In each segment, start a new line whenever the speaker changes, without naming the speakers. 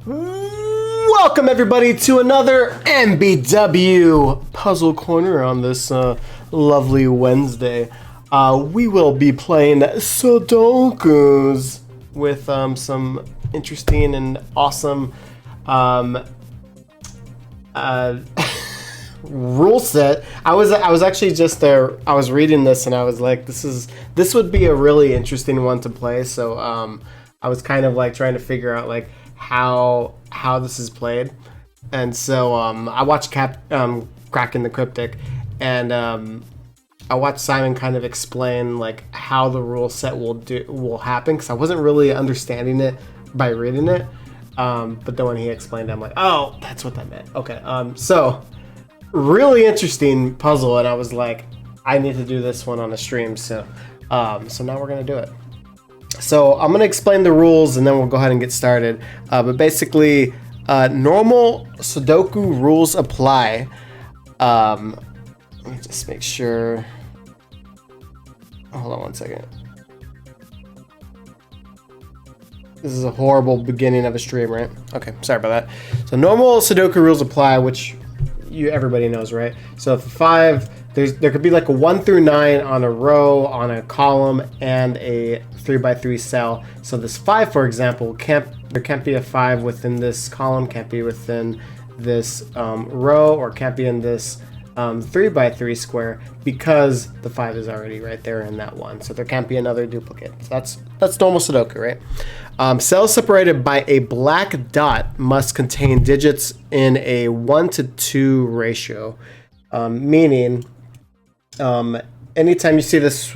Welcome everybody to another MBW Puzzle Corner on this lovely Wednesday. We will be playing Sudokus with some interesting and awesome rule set. I was actually just there. I was reading this and I was like, this would be a really interesting one to play. So I was kind of like trying to figure out like how this is played, and so I watched Cracking the Cryptic, and I watched Simon kind of explain like how the rule set will happen, because I wasn't really understanding it by reading it, but then when he explained it, I'm like, oh, that's what that meant. Okay, so really interesting puzzle, and I was like, I need to do this one on a stream, so now we're gonna do it. So I'm going to explain the rules and then we'll go ahead and get started. But basically, normal Sudoku rules apply. Let me just make sure. Hold on one second. This is a horrible beginning of a stream, right? Okay, sorry about that. So normal Sudoku rules apply, which everybody knows, right? So if 5... There could be like a 1 through 9 on a row, on a column, and a 3x3 cell. So this 5, for example, there can't be a 5 within this column, can't be within this row, or can't be in this 3x3 square, because the 5 is already right there in that one. So there can't be another duplicate. So that's normal Sudoku, right? Cells separated by a black dot must contain digits in a 1-to-2 ratio, meaning anytime you see this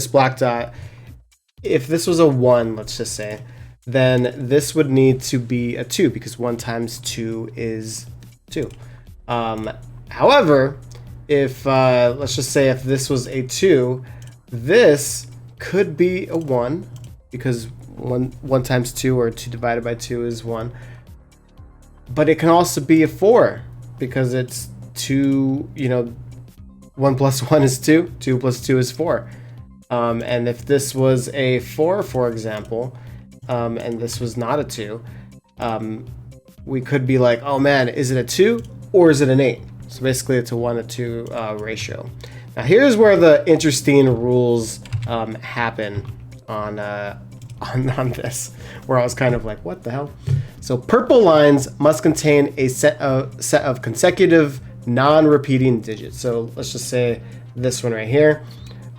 black dot, if this was a 1, let's just say, then this would need to be a 2, because 1 times 2 is 2. However, if let's just say if this was a 2, this could be a 1, because 1 times 2, or 2 divided by 2, is 1. But it can also be a 4, because it's 2, 1 plus 1 is 2, 2 plus 2 is 4. And if this was a 4, for example, and this was not a 2, we could be like, oh man, is it a 2 or is it an 8? So basically it's a 1-to-2 ratio. Now here's where the interesting rules happen on this, where I was kind of like, what the hell? So purple lines must contain a set of consecutive non-repeating digits. So let's just say this one right here.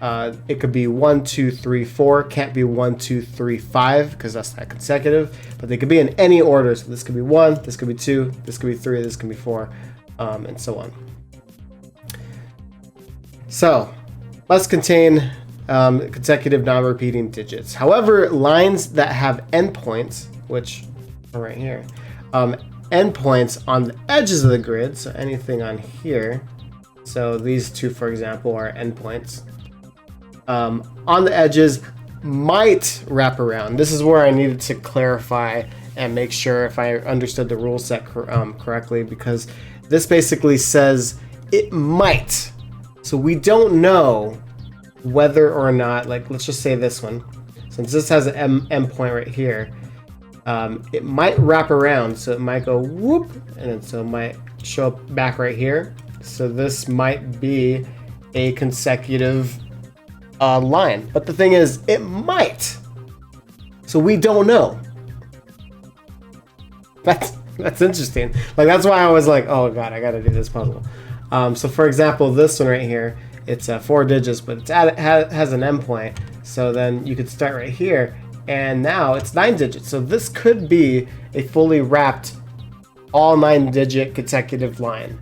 It could be 1, 2, 3, 4. Can't be 1, 2, 3, 5, because that's not consecutive. But they could be in any order. So this could be 1, this could be 2, this could be 3, this could be 4, and so on. So must contain consecutive non-repeating digits. However, lines that have endpoints, which are right here, endpoints on the edges of the grid, so anything on here, so these two, for example, are endpoints, on the edges, might wrap around. This is where I needed to clarify and make sure if I understood the rule set correctly, because this basically says it might. So we don't know whether or not, like, let's just say this one, since this has an endpoint right here, it might wrap around, so it might go whoop, and then so it might show up back right here. So this might be a consecutive line, but the thing is, it might. So we don't know. That's interesting. Like, that's why I was like, oh god, I gotta do this puzzle. So for example, this one right here, it's 4 digits, but it has an endpoint. So then you could start right here, and now it's 9 digits. So this could be a fully wrapped, all 9-digit consecutive line.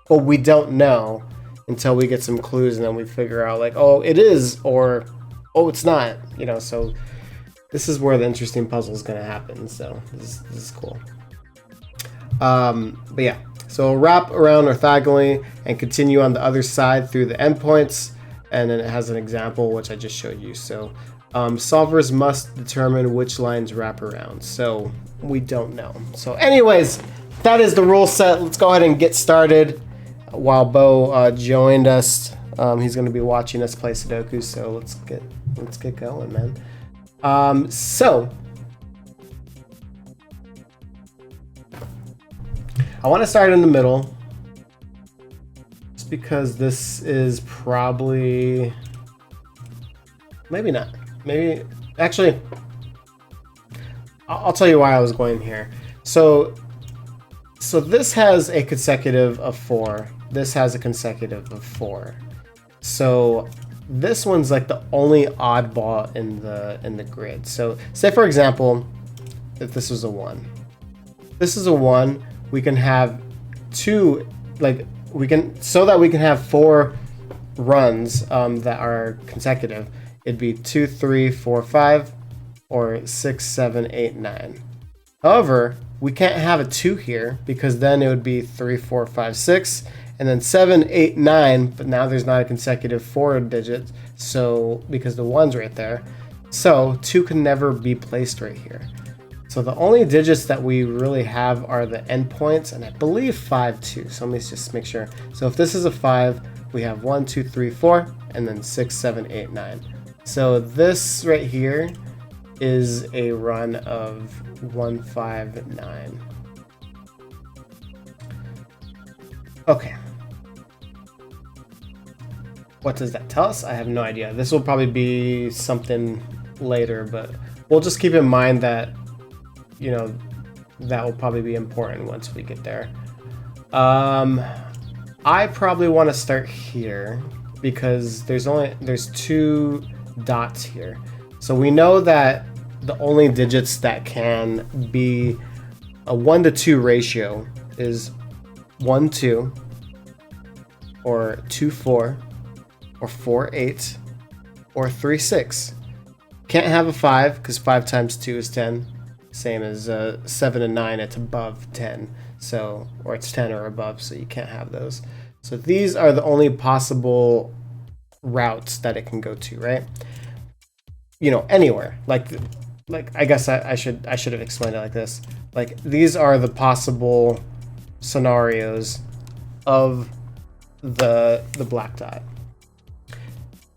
But we don't know until we get some clues, and then we figure out like, oh, it is, or oh, it's not. So this is where the interesting puzzle is going to happen. So this is cool. But yeah, so wrap around orthogonally and continue on the other side through the endpoints. And then it has an example, which I just showed you. So solvers must determine which lines wrap around. So we don't know. So anyways, that is the rule set. Let's go ahead and get started. While Bo joined us, he's going to be watching us play Sudoku. So let's get going, man. So I want to start in the middle. Just because this is probably... Maybe not. Maybe... Actually, I'll tell you why I was going here. So this has a consecutive of 4. This has a consecutive of 4. So this one's like the only oddball in the grid. So say for example, if this was a 1. This is a 1, we can have 2, like so that we can have 4 runs that are consecutive. It'd be 2, 3, 4, 5, or 6, 7, 8, 9. However, we can't have a 2 here because then it would be 3, 4, 5, 6, and then 7, 8, 9, but now there's not a consecutive 4 digits, so because the 1's right there. So 2 can never be placed right here. So the only digits that we really have are the endpoints, and I believe 5 too. So let me just make sure. So if this is a 5, we have 1, 2, 3, 4, and then 6, 7, 8, 9. So this right here is a run of 1, 5, 9. Okay. What does that tell us? I have no idea. This will probably be something later, but we'll just keep in mind that, you know, that will probably be important once we get there. I probably want to start here because there's 2 dots here. So we know that the only digits that can be a 1 to 2 ratio is 1, 2, or 2, 4, or 4, 8, or 3, 6. Can't have a 5 because 5 times 2 is 10. Same as 7 and 9, it's above 10. So, or it's 10 or above, so you can't have those. So these are the only possible routes that it can go to, right? You know, anywhere. Like I guess I should have explained it like this. Like these are the possible scenarios of the black dot.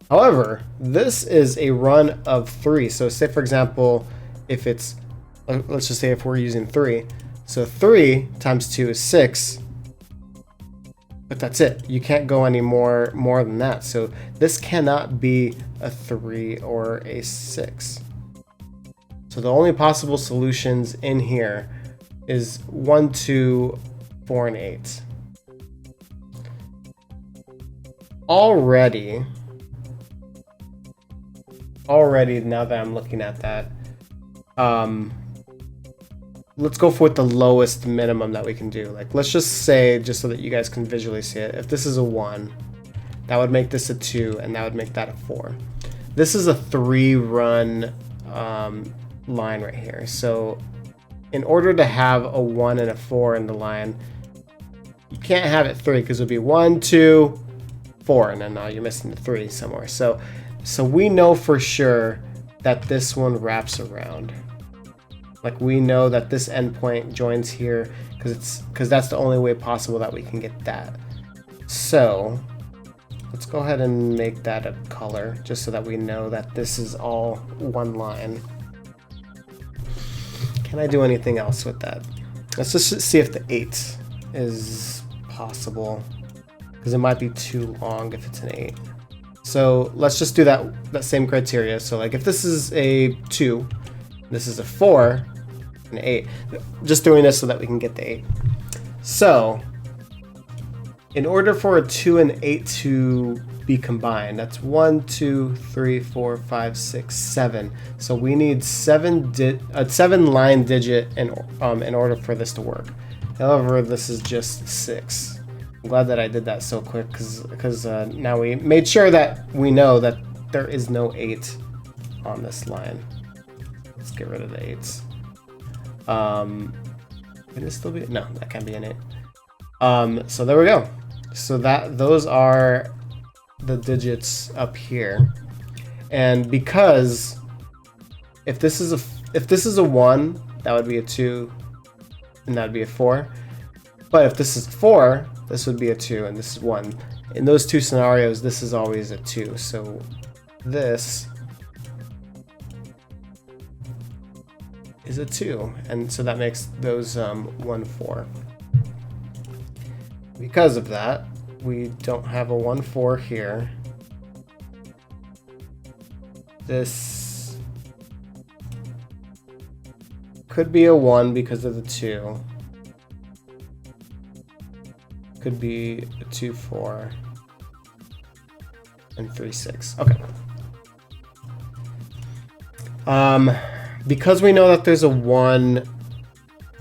However, this is a run of 3. So say for example, if it's, let's just say if we're using 3. So 3 times 2 is 6. But that's it. You can't go any more than that. So this cannot be a 3 or a 6. So the only possible solutions in here is 1, 2, 4, and 8. Already, now that I'm looking at that, let's go for the lowest minimum that we can do. Like, let's just say, just so that you guys can visually see it, if this is a 1, that would make this a 2, and that would make that a 4. This is a 3-run line right here. So in order to have a 1 and a 4 in the line, you can't have it 3 because it would be 1, 2, 4, and then now you're missing the 3 somewhere. So we know for sure that this one wraps around. Like we know that this endpoint joins here because that's the only way possible that we can get that. So let's go ahead and make that a color just so that we know that this is all one line. Can I do anything else with that? Let's just see if the 8 is possible because it might be too long if it's an 8. So let's just do that same criteria. So like if this is a 2, this is a 4, an 8. Just doing this so that we can get the 8. So in order for a 2 and 8 to be combined, that's 1, 2, 3, 4, 5, 6, 7. So we need 7 line digit in order for this to work. However, this is just 6. I'm glad that I did that so quick because now we made sure that we know that there is no 8 on this line. Let's get rid of the 8s. Can it still be? No, that can't be an 8. So there we go. So those are the digits up here, and because if this is a 1, that would be a 2, and that would be a 4. But if this is 4, this would be a 2, and this is 1. In those two scenarios, this is always a 2. So this is a 2, and so that makes those 1, 4. Because of that, we don't have a 1-4 here. This could be a 1 because of the 2. Could be a 2-4 and 3-6. Okay. Because we know that there's a 1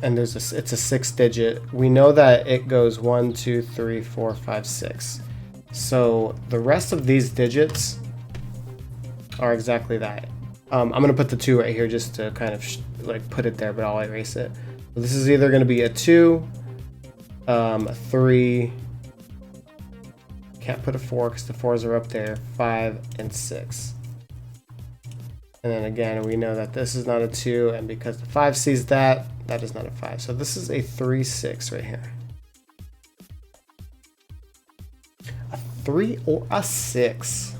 and it's a 6-digit, we know that it goes 1, 2, 3, 4, 5, 6. So the rest of these digits are exactly that. I'm gonna put the 2 right here just to kind of like put it there, but I'll erase it. So this is either gonna be a 2, a 3. Can't put a 4 because the 4s are up there. 5 and 6. And then again, we know that this is not a 2, and because the 5 sees that, that is not a 5. So this is a 3-6 right here. A 3 or a 6.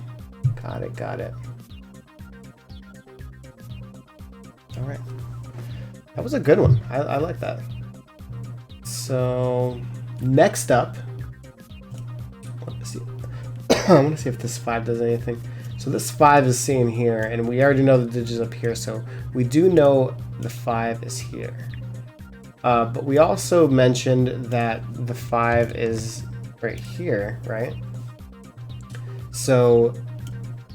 Got it, got it. All right. That was a good one. I like that. So next up, I want to see if this 5 does anything. So this 5 is seen here, and we already know the digits up here, so we do know the 5 is here. But we also mentioned that the 5 is right here, right? So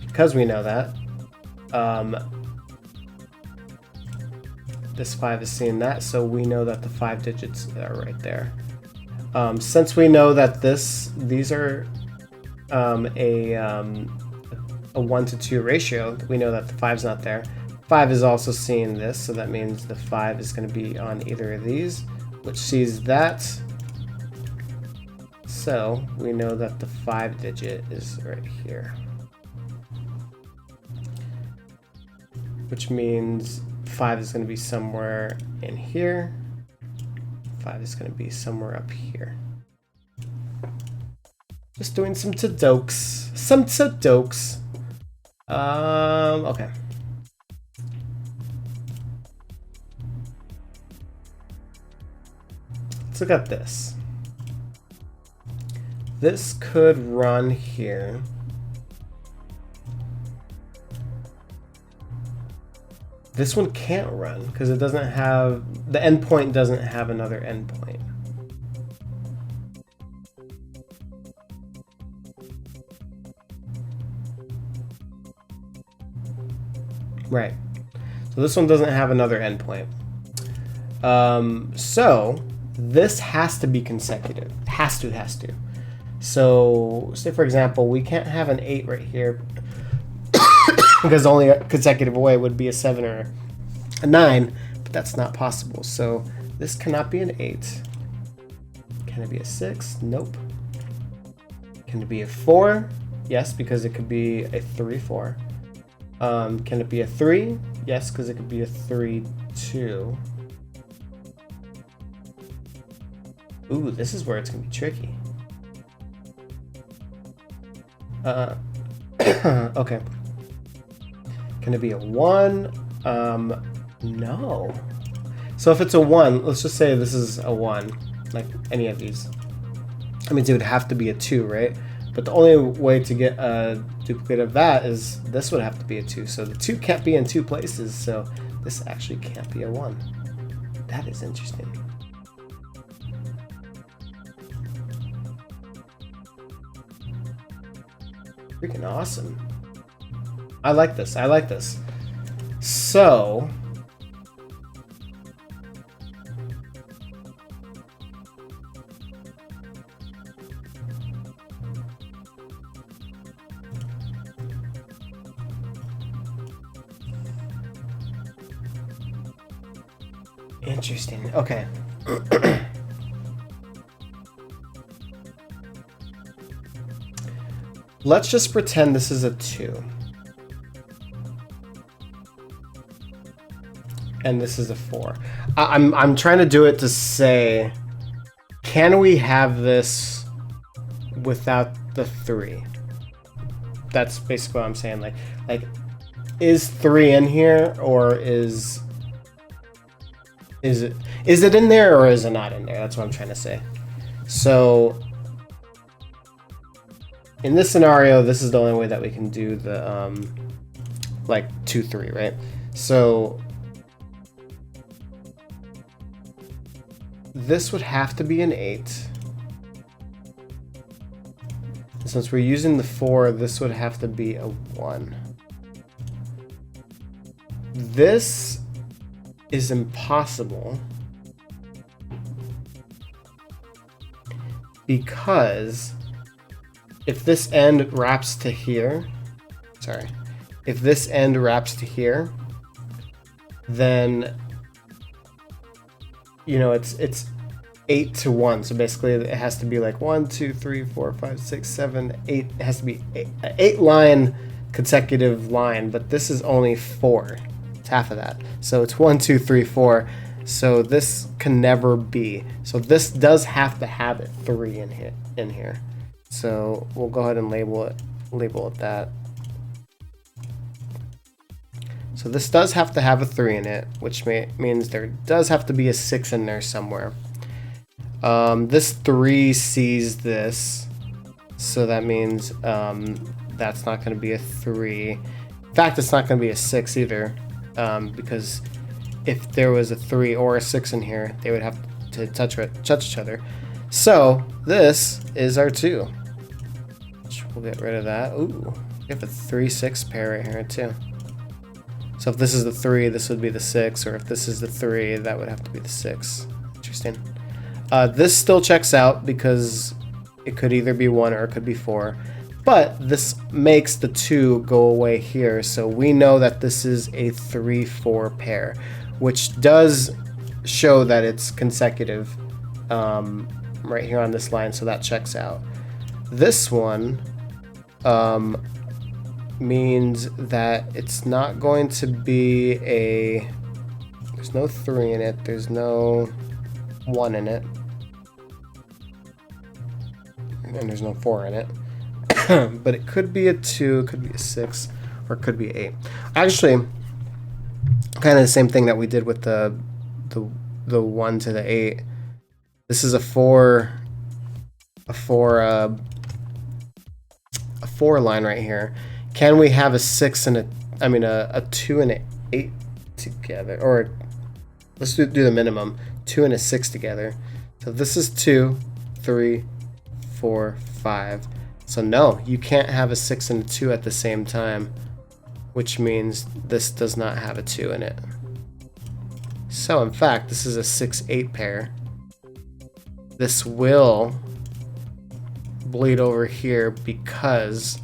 because we know that, this 5 is seeing that, so we know that the 5 digits are right there. Since we know that these are a 1-to-2 ratio, we know that the 5's not there. 5 is also seeing this, so that means the 5 is going to be on either of these, which sees that. So we know that the 5 digit is right here, which means 5 is going to be somewhere in here. 5 is going to be somewhere up here. Just doing some Sudokes. Okay. Let's look at this. This could run here. This one can't run because it doesn't have, the endpoint doesn't have another endpoint. Right. So this one doesn't have another endpoint. So this has to be consecutive. Has to. So say for example, we can't have an 8 right here because the only consecutive way would be a 7 or a 9, but that's not possible. So this cannot be an 8. Can it be a 6? Nope. Can it be a 4? Yes, because it could be a 3-4. Can it be a 3? Yes, because it could be a 3-2. Ooh, this is where it's gonna be tricky. Okay. Can it be a 1? No. So if it's a 1, let's just say this is a 1, like any of these. I mean, it would have to be a 2, right? But the only way to get a duplicate of that is this would have to be a 2. So the 2 can't be in 2 places, so this actually can't be a 1. That is interesting. Freaking awesome. I like this. So interesting. Okay. Let's just pretend this is a 2. And this is a 4. I'm trying to do it to say, can we have this without the 3? That's basically what I'm saying. Like is 3 in here, or is it in there, or is it not in there? That's what I'm trying to say. So in this scenario, this is the only way that we can do the like 2, 3, right? So this would have to be an 8. Since we're using the 4, this would have to be a 1. This is impossible because if this end wraps to here, if this end wraps to here, then, you know, it's 8 to 1. So basically it has to be like 1, 2, 3, 4, 5, 6, 7, 8. It has to be 8 line consecutive line, but this is only 4. It's half of that. So it's 1, 2, 3, 4. So this can never be. So this does have to have it 3 in here. So we'll go ahead and label it that. So this does have to have a 3 in it, which means there does have to be a 6 in there somewhere. This 3 sees this, so that means that's not going to be a 3. In fact, it's not going to be a 6 either, because if there was a 3 or a 6 in here, they would have to touch each other. So this is our 2. Which we'll get rid of that. Ooh, we have a 3, 6 pair right here too. So if this is the 3, this would be the 6, or if this is the 3, that would have to be the 6. Interesting. This still checks out because it could either be 1 or it could be 4. But this makes the 2 go away here, so we know that this is a 3, 4 pair, which does show that it's consecutive right here on this line, so that checks out. This one means that it's not going to be a... There's no 3 in it, there's no 1 in it, and there's no 4 in it. But it could be a 2, it could be a 6, or it could be 8. Actually, kind of the same thing that we did with the 1 to the 8. This is a 4 line right here. Can we have a 6 and a 2 and an 8 together? Or let's do the minimum, 2 and a 6 together. So this is 2, 3, 4, 5. So no, you can't have a 6 and a 2 at the same time, which means this does not have a 2 in it. So in fact, this is a 6, 8 pair. This will bleed over here because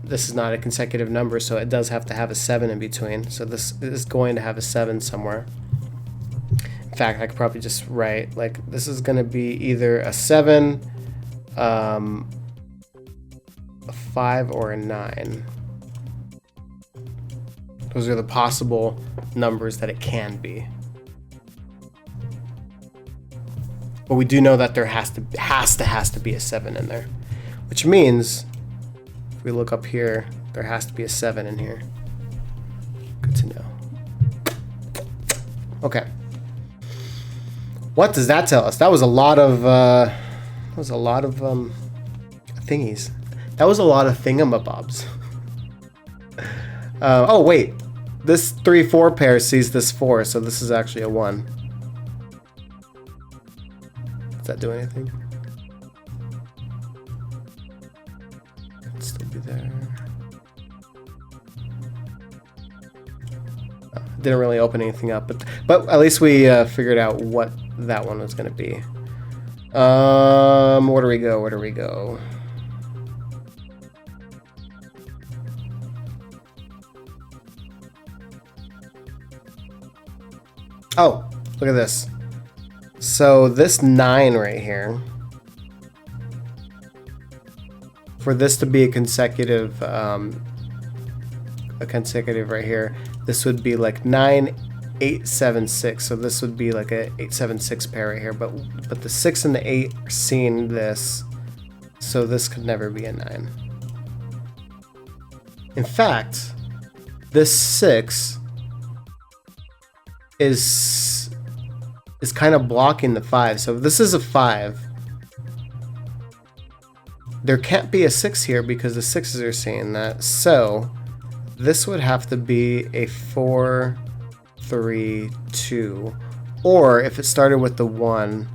this is not a consecutive number, so it does have to have a 7 in between. So this is going to have a 7 somewhere. In fact, I could probably just write, like, this is going to be either a 7, a 5, or a 9. Those are the possible numbers that it can be. But we do know that there has to be a 7 in there, which means if we look up here, there has to be a 7 in here. Good to know. Okay. What does that tell us? That was a lot of thingies. That was a lot of thingamabobs. Oh wait, this 3, 4 pair sees this 4, so this is actually a 1. Does that do anything? It'd still be there. Didn't really open anything up, but at least we figured out what that one was going to be. Where do we go? Where do we go? Oh, look at this. So this 9 right here, for this to be a consecutive right here, this would be like 9, 8, 7, 6. So this would be like a 8, 7, 6 pair right here. But the 6 and the 8 are seeing this, so this could never be a 9. In fact, this 6 is kind of blocking the 5. So if this is a 5, there can't be a 6 here because the 6s are saying that. So this would have to be a 4, 3, 2. Or if it started with the 1,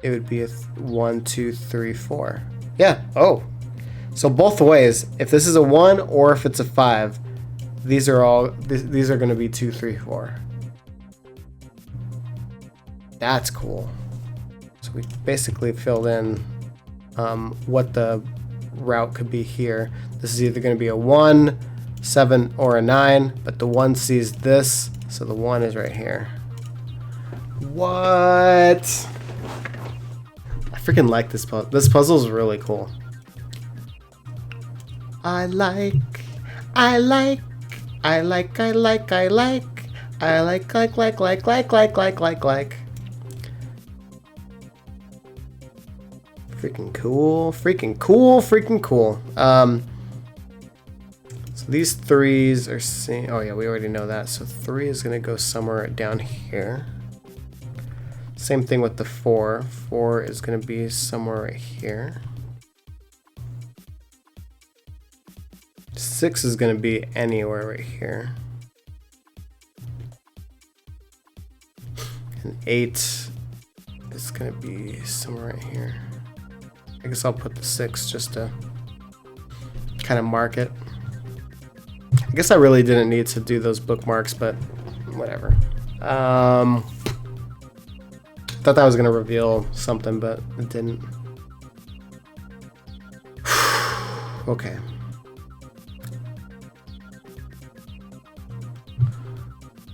it would be a 1, 2, 3, 4. Yeah. Oh. So both ways, if this is a 1 or if it's a 5, these are all these are going to be 2, 3, 4. That's cool. So we basically filled in what the route could be here. This is either going to be a 1, 7, or a 9, but the 1 sees this, so the 1 is right here. What? I freaking like this puzzle. This puzzle is really cool. I like. Freaking cool, freaking cool, freaking cool. So these 3s are seeing, oh yeah, we already know that. So 3 is gonna go somewhere down here. Same thing with the 4. 4 is gonna be somewhere right here. 6 is gonna be anywhere right here. And 8 is gonna be somewhere right here. I guess I'll put the 6 just to kind of mark it. I guess I really didn't need to do those bookmarks, but whatever. Thought that was gonna reveal something, but it didn't. Okay.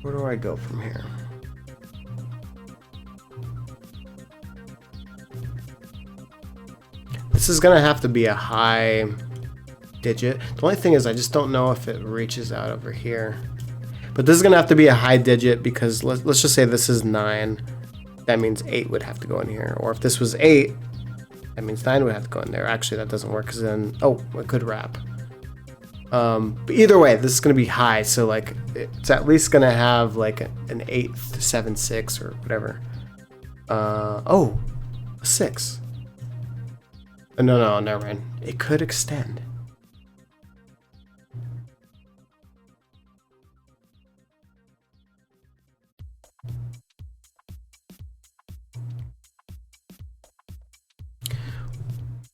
Where do I go from here? This is gonna have to be a high digit. The only thing is I just don't know if it reaches out over here. But this is gonna have to be a high digit because let's just say this is 9. That means 8 would have to go in here. Or if this was 8, that means 9 would have to go in there. Actually, that doesn't work because then, oh, it could wrap. But either way, this is gonna be high, so like it's at least gonna have like an 8, 7, 6 or whatever. Oh, a 6. No, never mind. It could extend.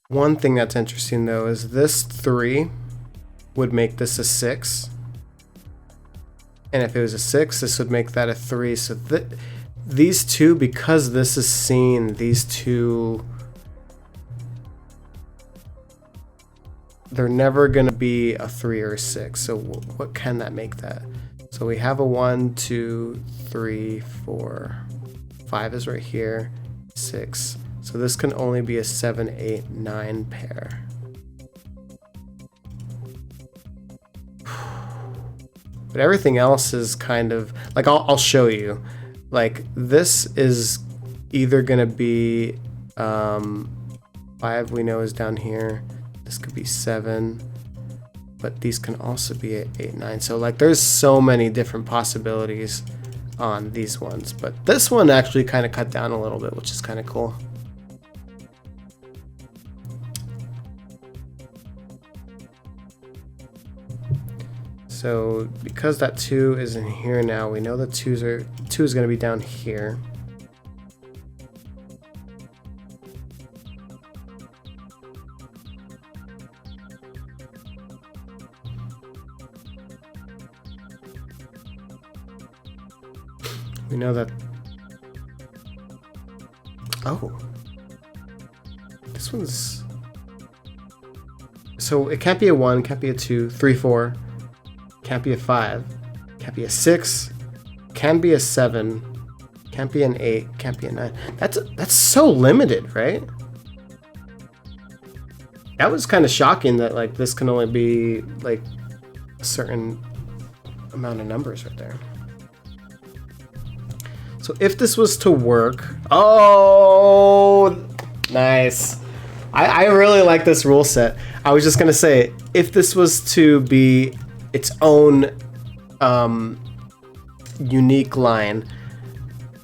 One thing that's interesting though is this 3 would make this a 6. And if it was a 6, this would make that a 3. So these two, because this is seen, these two, they're never going to be a 3 or a 6. So what can that make that? So we have a 1, 2, 3, 4, 5 is right here, 6. So this can only be a 7, 8, 9 pair. But everything else is kind of like, I'll show you. Like this is either gonna be 5, we know is down here. This could be 7, but these can also be at 8, 9. So like there's so many different possibilities on these ones, but this one actually kind of cut down a little bit, which is kind of cool. So because that 2 is in here now, we know the 2 is going to be down here. We know that. Oh, this one's. So it can't be a 1, can't be a 2, 3, 4. Can't be a 5, can't be a 6, can be a 7, can't be an 8, can't be a 9. That's so limited, right? That was kind of shocking that like this can only be like a certain amount of numbers right there. So if this was to work, oh, nice. I really like this rule set. I was just gonna say, if this was to be its own unique line,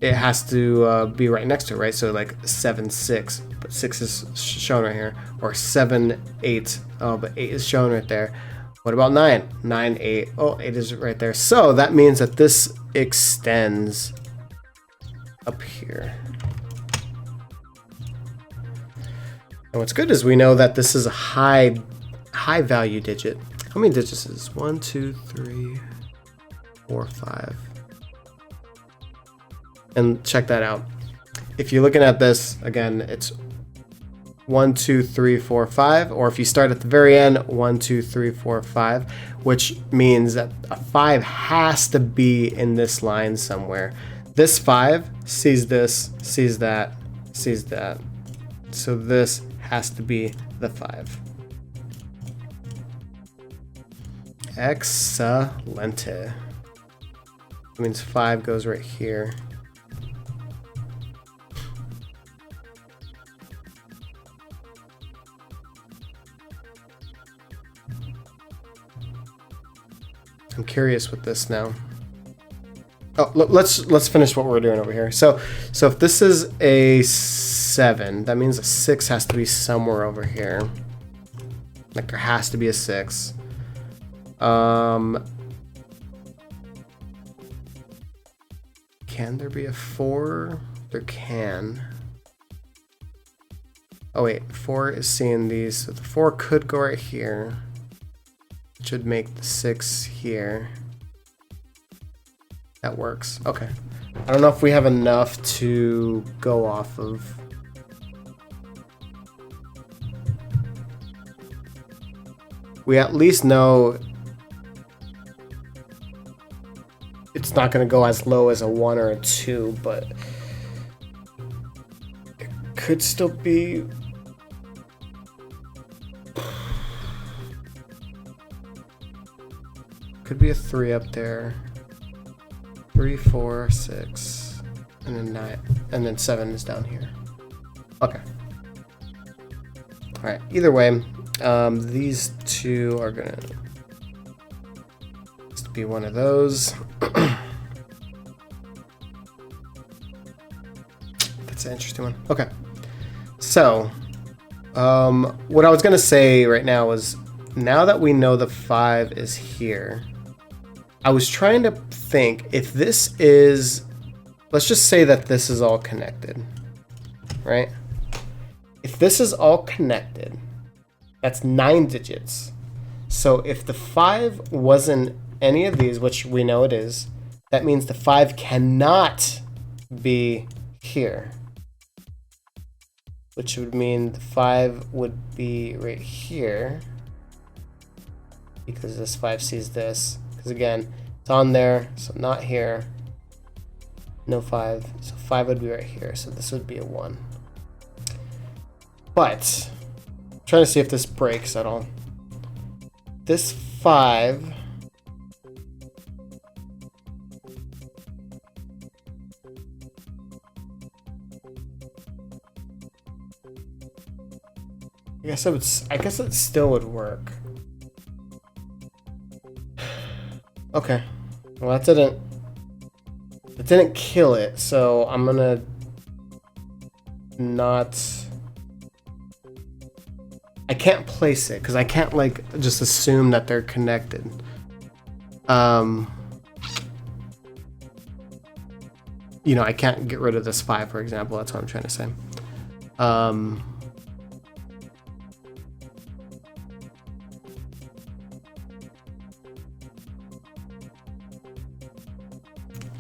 it has to be right next to it, right? So like 7, 6, but 6 is shown right here, or 7, 8. Oh, but 8 is shown right there. What about 9? 9, 8. Oh, 8 is right there. So that means that this extends up here. And what's good is we know that this is a high value digit. How many digits is this? 1, 2, 3, 4, 5. And check that out. If you're looking at this, again, it's 1, 2, 3, 4, 5. Or if you start at the very end, 1, 2, 3, 4, 5, which means that a 5 has to be in this line somewhere. This 5 sees this, sees that, sees that. So this has to be the 5. Excelente. That means 5 goes right here. I'm curious with this now. Oh, let's finish what we're doing over here. So if this is a 7, that means a 6 has to be somewhere over here. Like there has to be a 6. Can there be a 4? There can. Oh wait, 4 is seeing these, so the 4 could go right here. Which would make the 6 here. That works. Okay. I don't know if we have enough to go off of. We at least know it's not going to go as low as a 1 or a 2, but it could still be. Could be a 3 up there. 3, 4, 6, and then 9, and then 7 is down here. Okay. All right. Either way, these two are gonna be one of those. That's an interesting one. Okay. So, what I was gonna say right now is, now that we know the 5 is here, I was trying to think if this is, let's just say that this is all connected, right? If this is all connected, that's 9 digits. So if the 5 wasn't any of these, which we know it is, that means the 5 cannot be here, which would mean the 5 would be right here, because this 5 sees this. Because again, it's on there, so not here. No 5, so 5 would be right here. So this would be a 1. But I'm trying to see if this breaks at all. This 5 I guess it still would work. Okay, well that didn't kill it, so I'm gonna not. I can't place it because I can't like just assume that they're connected. You know, I can't get rid of this 5, for example. That's what I'm trying to say.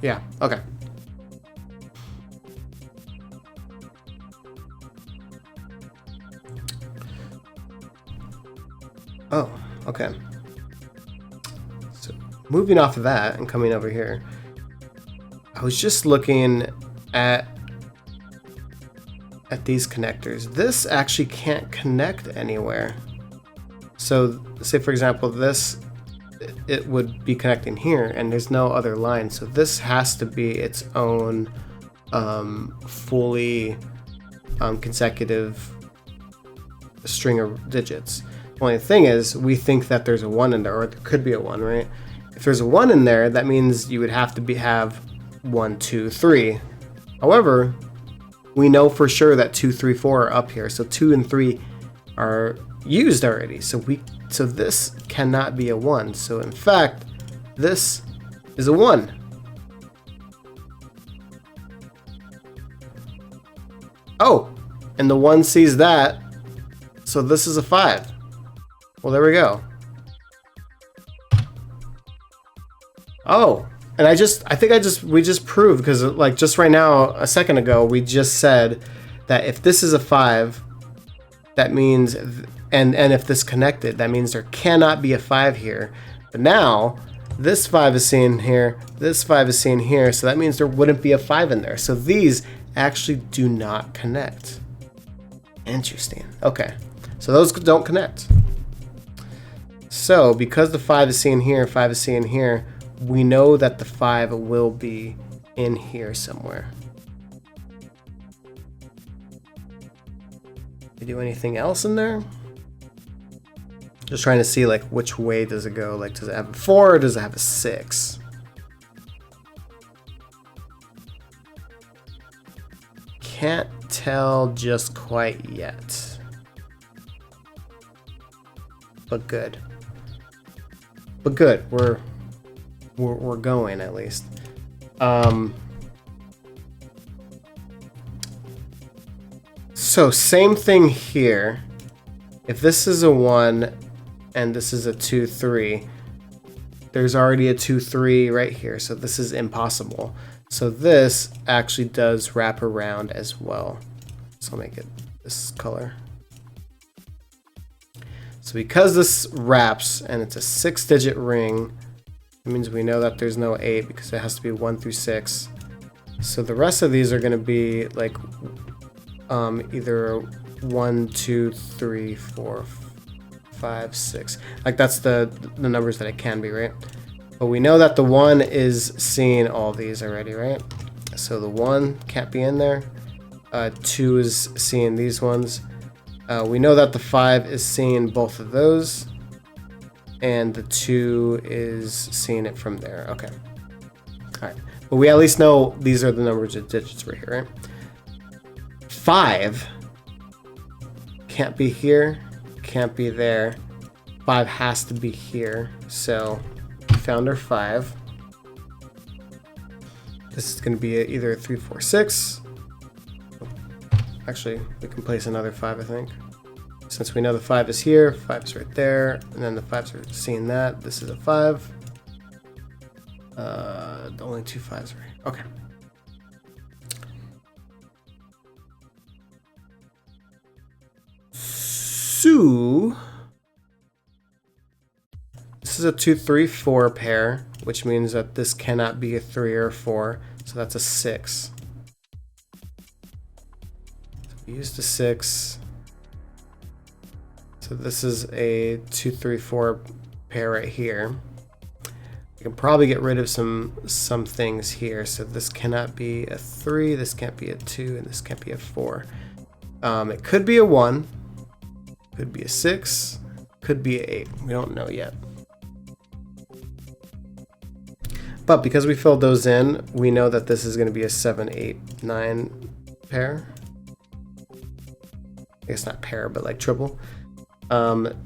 Yeah, okay. Oh, okay. So moving off of that and coming over here, I was just looking at these connectors. This actually can't connect anywhere. So say for example this, it would be connecting here and there's no other line, so this has to be its own fully consecutive string of digits. The only thing is we think that there's a 1 in there, or there could be a 1, right? If there's a 1 in there, that means you would have to have 1, 2, 3, However, we know for sure that 2, 3, 4 are up here. So 2 and 3 are used already. So this cannot be a 1. So in fact, this is a 1. Oh, and the 1 sees that. So this is a 5. Well, there we go. Oh, and we just proved, because like just right now, a second ago, we just said that if this is a 5, that means, and if this connected, that means there cannot be a 5 here. But now, this 5 is seen here, this 5 is seen here, so that means there wouldn't be a 5 in there. So these actually do not connect. Interesting. Okay, so those don't connect. So because the 5 is seen here, 5 is seen here, we know that the 5 will be in here somewhere. Did you do anything else in there? Just trying to see like which way does it go. Like, does it have a 4 or does it have a 6? Can't tell just quite yet. But good. But good. We're going at least. So same thing here. If this is a 1 and this is a 2, 3, there's already a 2, 3 right here. So this is impossible. So this actually does wrap around as well. So I'll make it this color. So because this wraps and it's a 6-digit ring, it means we know that there's no 8 because it has to be 1 through 6. So the rest of these are going to be like either 1, 2, 3, 4, 5, 6. Like that's the numbers that it can be, right? But we know that the 1 is seeing all these already, right? So the 1 can't be in there. 2 is seeing these ones. We know that the 5 is seeing both of those. And the 2 is seeing it from there. Okay. All right. But we at least know these are the numbers of digits right here, right? 5 can't be here, can't be there. 5 has to be here. So we found our 5. This is going to be either a 3, 4, 6. Actually, we can place another 5, I think. Since we know the 5 is here, 5 is right there, and then the 5s are seeing that. This is a 5. The only 2 5s are here. Okay. So this is a 2, 3, 4 pair, which means that this cannot be a 3 or a 4. So that's a 6. So we used a 6. So this is a 2, 3, 4 pair right here. We can probably get rid of some things here. So this cannot be a 3, this can't be a 2, and this can't be a 4. It could be a 1, could be a 6, could be an 8. We don't know yet. But because we filled those in, we know that this is going to be a 7, 8, 9 pair. I guess not pair, but like triple.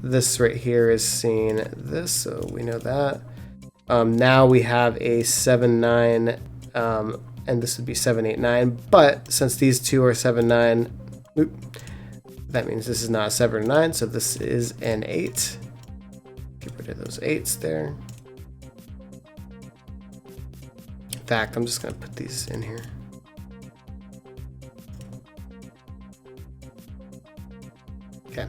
This right here is seeing this, so we know that. Now we have a 7, 9, and this would be 7, 8, 9. But since these two are 7, 9, that means this is not a 7 or 9, so this is an 8. Get rid of those 8s there. In fact, I'm just going to put these in here. Okay.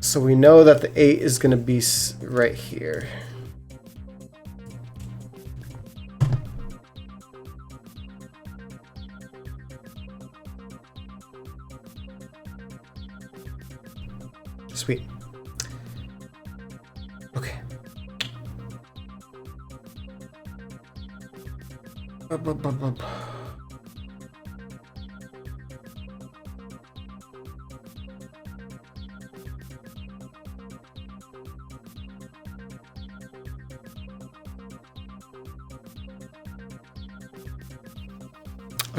So we know that the 8 is going to be right here. Sweet. Okay.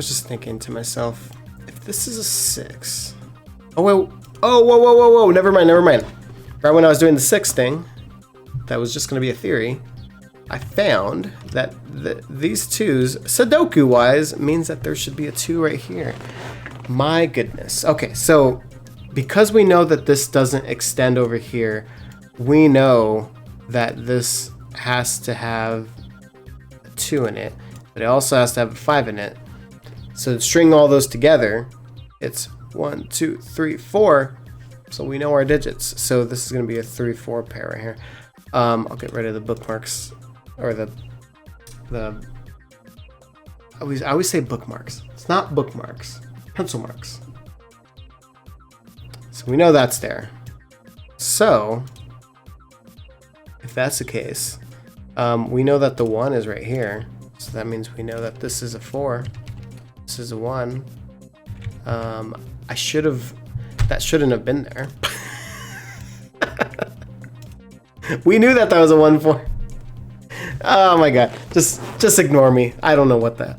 was just thinking to myself, if this is a 6. Oh, wait. Oh, whoa. Never mind. Right when I was doing the 6 thing, that was just going to be a theory, I found that these 2s, Sudoku-wise, means that there should be a 2 right here. My goodness. Okay, so because we know that this doesn't extend over here, we know that this has to have a 2 in it, but it also has to have a 5 in it. So to string all those together, it's 1, 2, 3, 4. So we know our digits. So this is going to be a 3-4 pair right here. I'll get rid of the bookmarks, or I always say bookmarks. It's not bookmarks. Pencil marks. So we know that's there. So if that's the case, we know that the 1 is right here. So that means we know that this is a 4. This is a 1. That shouldn't have been there. We knew that was a 1-4. Oh my god. Just ignore me. I don't know what that.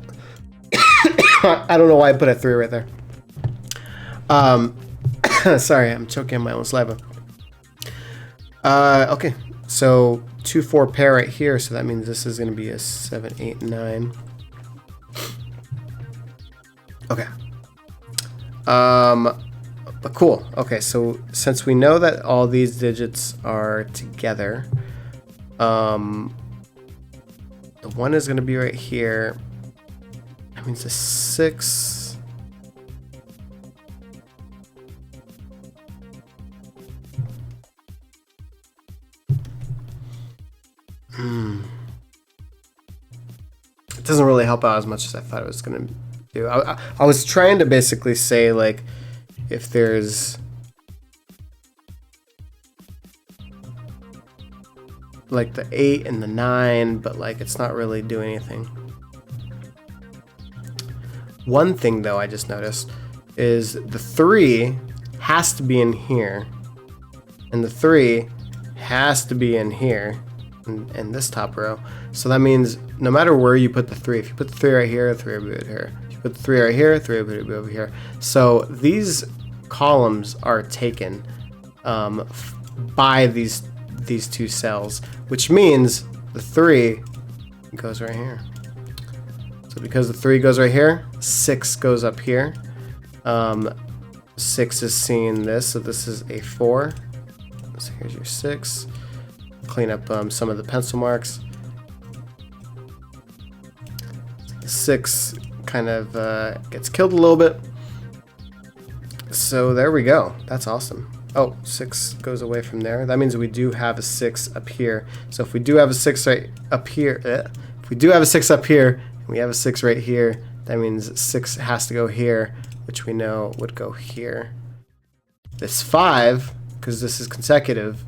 I don't know why I put a 3 right there. Sorry, I'm choking on my own saliva. Okay, so 2-4 pair right here, so that means this is going to be a 7, 8, 9. Okay. But cool. Okay, so since we know that all these digits are together, the 1 is going to be right here. That means the 6. It doesn't really help out as much as I thought it was going to do. I was trying to basically say, like, if there's like the 8 and the 9, but like it's not really doing anything. One thing though I just noticed is the 3 has to be in here, and the 3 has to be in here in this top row. So that means no matter where you put the 3, if you put the 3 right here, 3 will be right here. If you put the 3 right here, 3 will be over here. So these columns are taken by these 2 cells, which means the 3 goes right here. So because the 3 goes right here, 6 goes up here. 6 is seeing this, so this is a 4. So here's your 6. Clean up some of the pencil marks. 6 kind of gets killed a little bit. So there we go. That's awesome. Oh, 6 goes away from there. That means we do have a 6 up here. So if we do have a 6 right up here, if we do have a 6 up here, and we have a 6 right here, that means 6 has to go here, which we know would go here. This 5, because this is consecutive,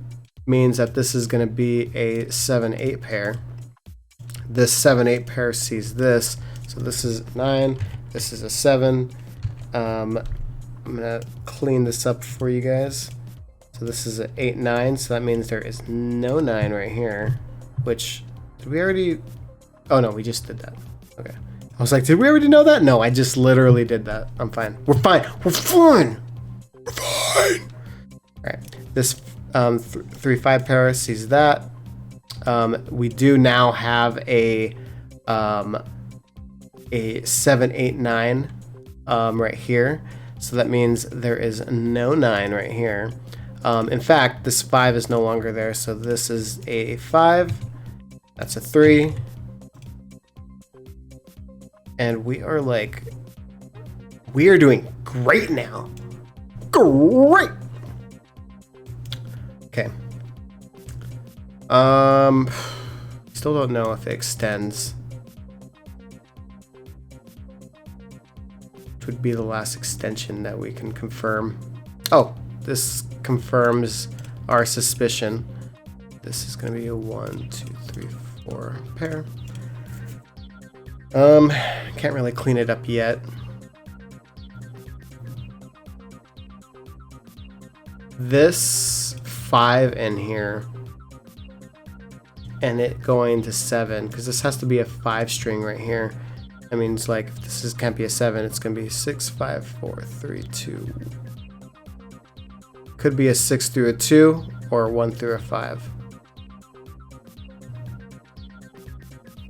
means that this is going to be a 7-8 pair. This 7-8 pair sees this. So this is 9. This is a 7. I'm gonna clean this up for you guys. So this is an 8, 9. So that means there is no 9 right here. Which, did we already? Oh no, we just did that. Okay. I was like, did we already know that? No, I just literally did that. I'm fine. We're fine. We're fine. We're fine. All right. This 3-5 pair sees that. We do now have a 7, 8, 9 right here. So that means there is no 9 right here. In fact, this 5 is no longer there. So this is a 5. That's a 3. And we are doing great now. Great. Okay. Still don't know if it extends. Which would be the last extension that we can confirm. Oh, this confirms our suspicion. This is going to be a 1, 2, 3, 4 pair. Can't really clean it up yet. This 5 in here and it going to 7, because this has to be a 5 string right here, That means like if this can't be a 7, it's gonna be 6, 5, 4, 3, 2. Could be a 6 through a 2 or a 1 through a 5.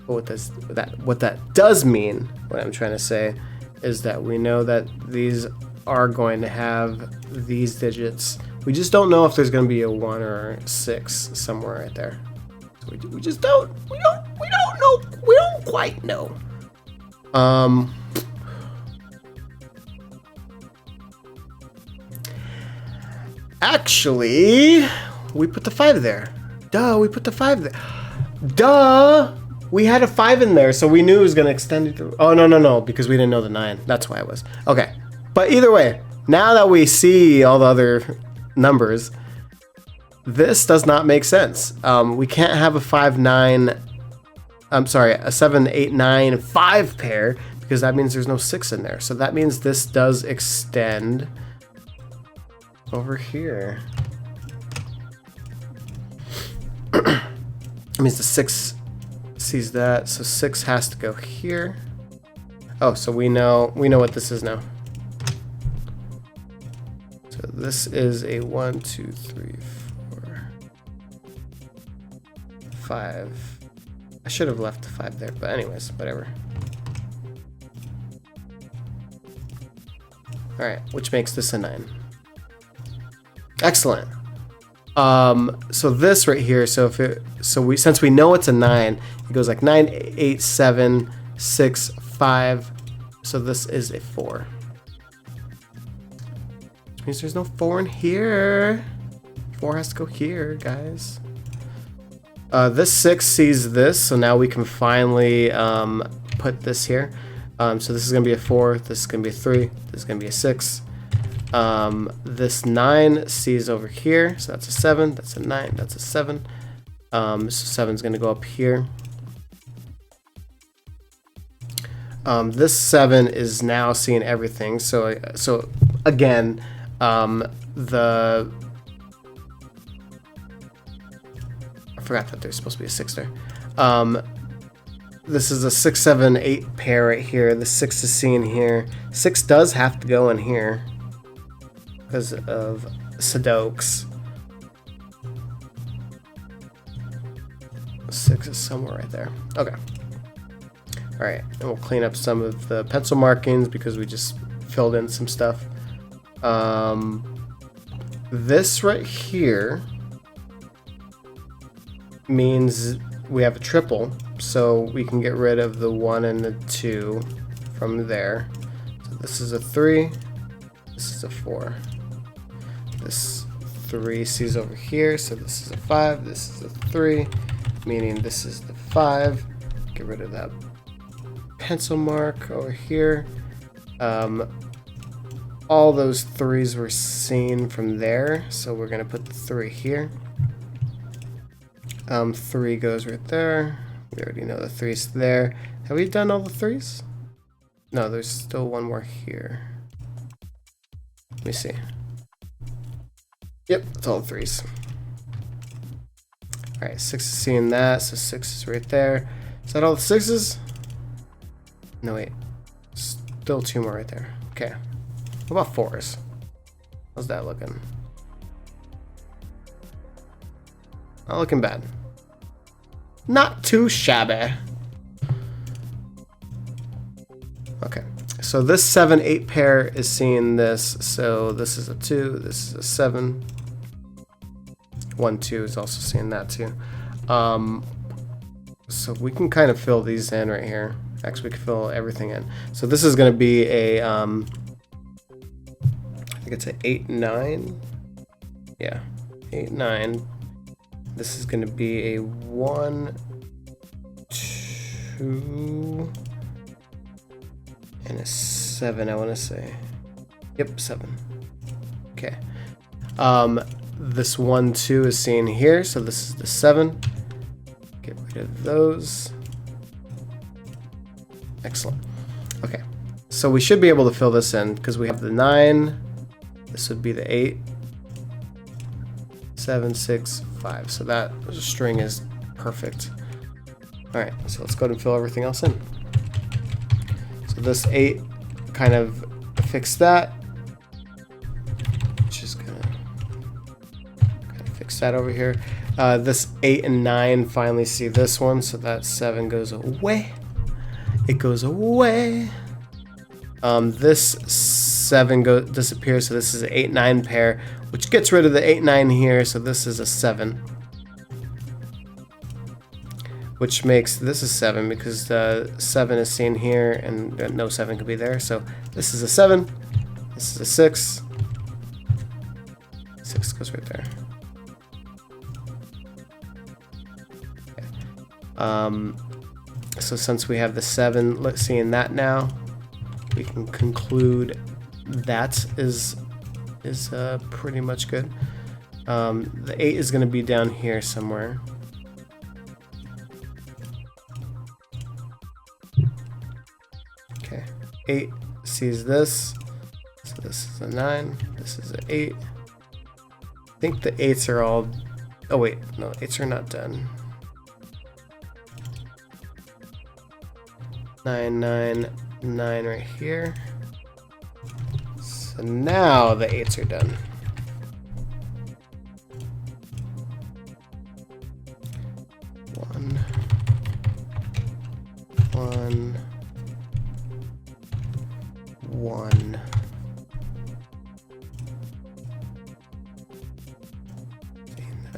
But what that does mean, what I'm trying to say, is that we know that these are going to have these digits. We just don't know if there's going to be a 1 or a 6 somewhere right there. So we just don't. We don't know. We don't quite know. Actually, we put the 5 there. Duh, we put the 5 there. Duh! We had a 5 in there, so we knew it was going to extend it through. Oh, no, because we didn't know the 9. That's why it was. Okay. But either way, now that we see all the other numbers, this does not make sense. We can't have a 5, 9... I'm sorry, a 7, 8, 9, 5 pair, because that means there's no 6 in there. So that means this does extend over here. It means the 6 sees that, so 6 has to go here. Oh, so we know what this is now. So this is a 1, 2, 3, 4, 5. I should have left the 5 there, but anyways, whatever. All right, which makes this a 9. Excellent. So this right here, since we know it's a 9, it goes like 9, 8, 7, 6, 5. So this is a 4. Which means there's no 4 in here. 4 has to go here, guys. This 6 sees this, so now we can finally put this here. So this is gonna be a 4, this is gonna be a 3, this is gonna be a 6. This 9 sees over here, so that's a 7, that's a 9, that's a 7. So 7 is going to go up here. This 7 is now seeing everything. So again, I forgot that there's supposed to be a 6 there. This is a 6, 7, 8 pair right here. The 6 is seen here. 6 does have to go in here because of Sudoku. 6 is somewhere right there. Okay. All right, and we'll clean up some of the pencil markings because we just filled in some stuff. This right here means we have a triple, so we can get rid of the 1 and the 2 from there. So this is a 3, this is a 4. This 3 sees over here, so this is a 5, this is a 3, meaning this is the 5. Get rid of that pencil mark over here. All those 3s were seen from there, so we're gonna put the 3 here. 3 goes right there. We already know the 3's there. Have we done all the 3's? No, there's still one more here. Let me see. Yep, that's all the 3's. Alright, 6 is seeing that, so 6 is right there. Is that all the 6's? No, wait. Still 2 more right there. Okay. What about 4's? How's that looking? Not looking bad. Not too shabby. Okay. So this 7, 8 pair is seeing this. So this is a 2, this is a 7. 1, 2 is also seeing that too. So we can kind of fill these in right here. Actually, we can fill everything in. So this is going to be a, I think it's an 8, 9. Yeah, 8, 9. This is going to be a 1, 2, and a 7, I want to say. Yep, 7. Okay. This 1, 2 is seen here, so this is the 7. Get rid of those. Excellent. Okay. So we should be able to fill this in because we have the 9. This would be the 8. 7, 6, 5. So that string is perfect. All right, so let's go ahead and fill everything else in. So this 8 kind of fix that. Just gonna kind of fix that over here. This 8 and 9 finally see this one, so that 7 goes away. It goes away. This 7 disappears, so this is an 8-9 pair, which gets rid of the 8-9 here, so this is a 7. Which makes this a 7 because the 7 is seen here and no 7 could be there. So this is a 7. This is a 6. 6 goes right there. Okay. So since we have the 7, let's see in that now, we can conclude that is pretty much good. The 8 is going to be down here somewhere. Okay, 8 sees this, so this is a 9, this is an 8. I think the 8s are all, oh wait, no, 8s are not done. 9, 9, 9 right here. So now the 8s are done. One.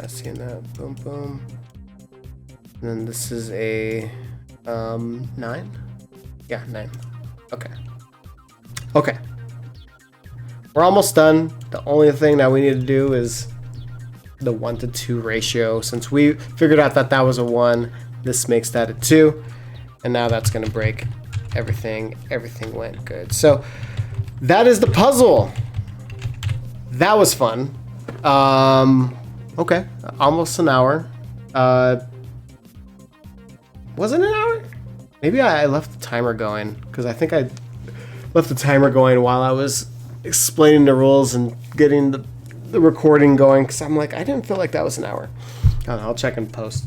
Seeing that, boom, boom. And then this is a 9. Yeah, 9. Okay. Okay. We're almost done. The only thing that we need to do is the 1-to-2 ratio. Since we figured out that that was a 1, this makes that a 2. And now that's going to break everything. Everything went good. So that is the puzzle. That was fun. Okay. Almost an hour. Was it an hour? Maybe I left the timer going, because I think I left the timer going while I was explaining the rules and getting the recording going, because I'm like, I didn't feel like that was an hour. I don't know, I'll check in post.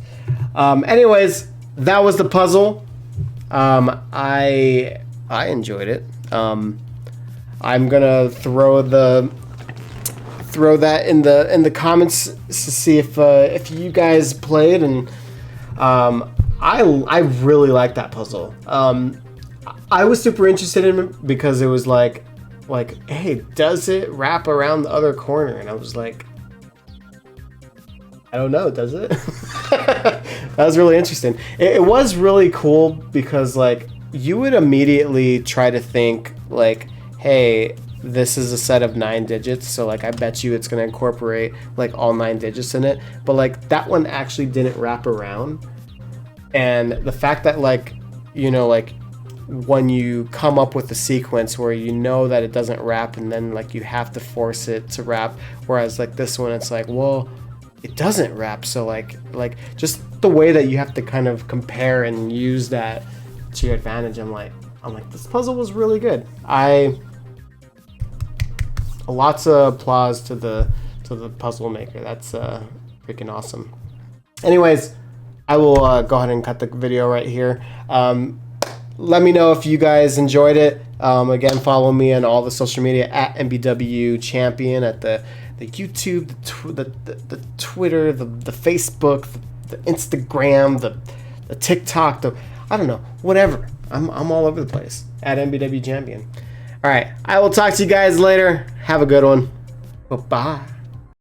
Anyways, that was the puzzle. I enjoyed it. I'm gonna throw that in the comments to see if you guys played, and I really like that puzzle. I was super interested in it because it was like, hey, does it wrap around the other corner? And I was like, I don't know, does it? That was really interesting. It was really cool because like you would immediately try to think like, hey, this is a set of 9 digits, so like I bet you it's gonna incorporate like all 9 digits in it. But like that one actually didn't wrap around. And the fact that like, you know, like when you come up with a sequence where you know that it doesn't wrap and then like you have to force it to wrap, whereas like this one it's like, well, it doesn't wrap, so like just the way that you have to kind of compare and use that to your advantage. I'm like this puzzle was really good. Lots of applause to the puzzle maker. That's freaking awesome. Anyways, I will go ahead and cut the video right here. Let me know if you guys enjoyed it. Again, follow me on all the social media at mbwchampion, at the YouTube, the Twitter, the Facebook, the Instagram, the TikTok, I don't know, whatever. I'm all over the place at mbwchampion. All right, I will talk to you guys later. Have a good one. Bye-bye.